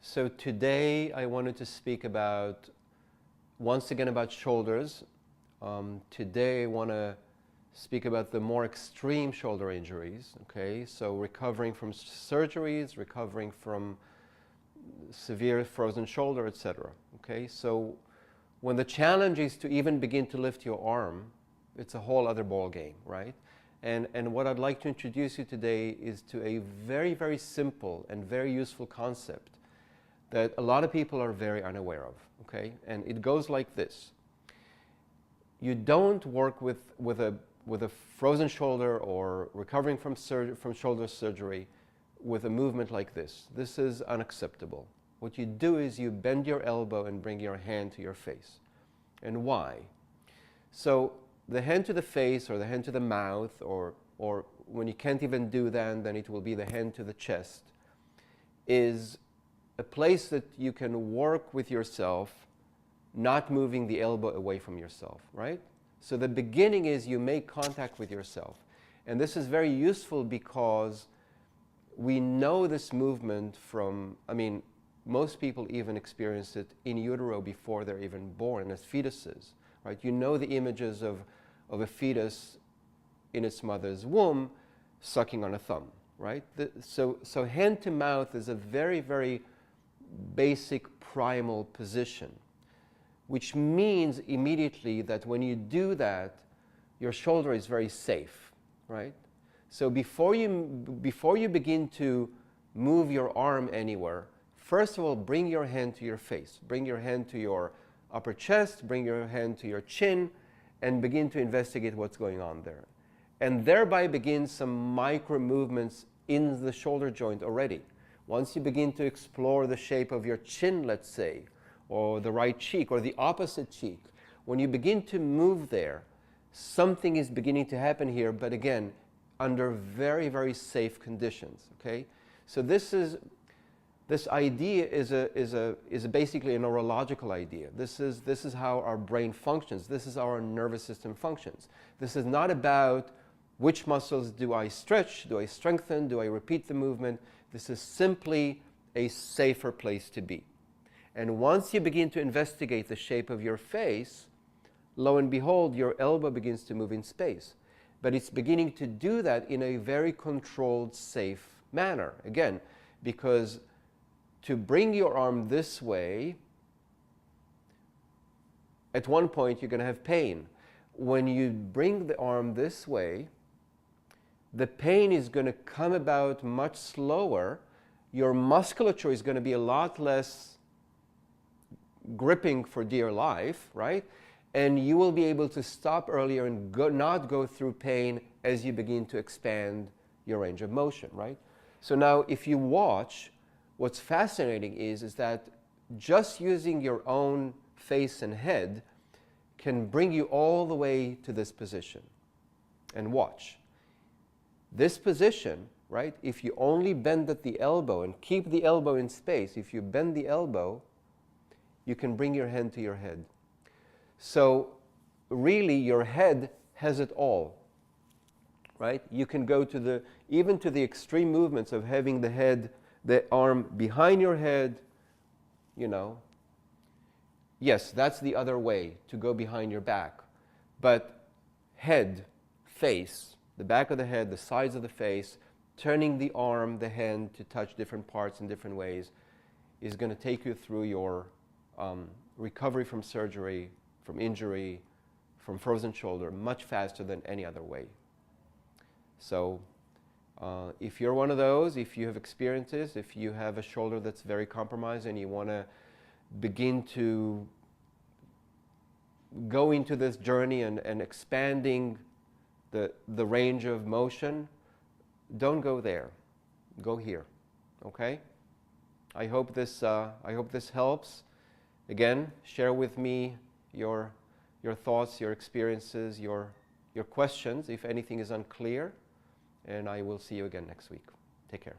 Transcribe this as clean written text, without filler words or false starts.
So today I wanted to speak about, once again, about shoulders. Today I want to speak about the more extreme shoulder injuries, okay? So recovering from surgeries, recovering from severe frozen shoulder, etc. Okay? So when the challenge is to even begin to lift your arm, it's a whole other ball game, right? And what I'd like to introduce you today is to a very, very simple and very useful concept that a lot of people are very unaware of, okay? And it goes like this. You don't work with a frozen shoulder or recovering from shoulder surgery with a movement like this. This is unacceptable. What you do is you bend your elbow and bring your hand to your face. And why? So the hand to the face or the hand to the mouth, or when you can't even do that, then it will be the hand to the chest, is a place that you can work with yourself, not moving the elbow away from yourself, right? So the beginning is you make contact with yourself. And this is very useful because we know this movement from, most people even experience it in utero before they're even born as fetuses, right? You know the images of a fetus in its mother's womb sucking on a thumb, right? So hand to mouth is a very, very basic primal position, which means immediately that when you do that, your shoulder is very safe, right? So before you begin to move your arm anywhere, first of all, bring your hand to your face. Bring your hand to your upper chest, bring your hand to your chin, and begin to investigate what's going on there. And thereby begin some micro movements in the shoulder joint already. Once you begin to explore the shape of your chin, let's say, or the right cheek, or the opposite cheek, when you begin to move there, something is beginning to happen here, but again, under very, very safe conditions, okay? So this idea is basically a neurological idea. This is how our brain functions. This is how our nervous system functions. This is not about which muscles do I stretch, do I strengthen, do I repeat the movement. This is simply a safer place to be. And once you begin to investigate the shape of your face, lo and behold, your elbow begins to move in space. But it's beginning to do that in a very controlled, safe manner. Again, because to bring your arm this way, at one point you're going to have pain. When you bring the arm this way, the pain is going to come about much slower. Your musculature is going to be a lot less gripping for dear life, right? And you will be able to stop earlier and not go through pain as you begin to expand your range of motion, right? So now if you watch, what's fascinating is that just using your own face and head can bring you all the way to this position. And watch. This position, right, if you only bend at the elbow and keep the elbow in space, if you bend the elbow, you can bring your hand to your head. So really your head has it all, right? You can go to even to the extreme movements of having the arm behind your head, you know. Yes, that's the other way, to go behind your back. But head, face, the back of the head, the sides of the face, turning the arm, the hand to touch different parts in different ways is going to take you through your recovery from surgery, from injury, from frozen shoulder, much faster than any other way. So if you're one of those, if you have experienced this, if you have a shoulder that's very compromised and you want to begin to go into this journey and expanding the range of motion, don't go there. Go here, okay? I hope this helps. Again, share with me your thoughts, your experiences, your questions, if anything is unclear, and I will see you again next week. Take care.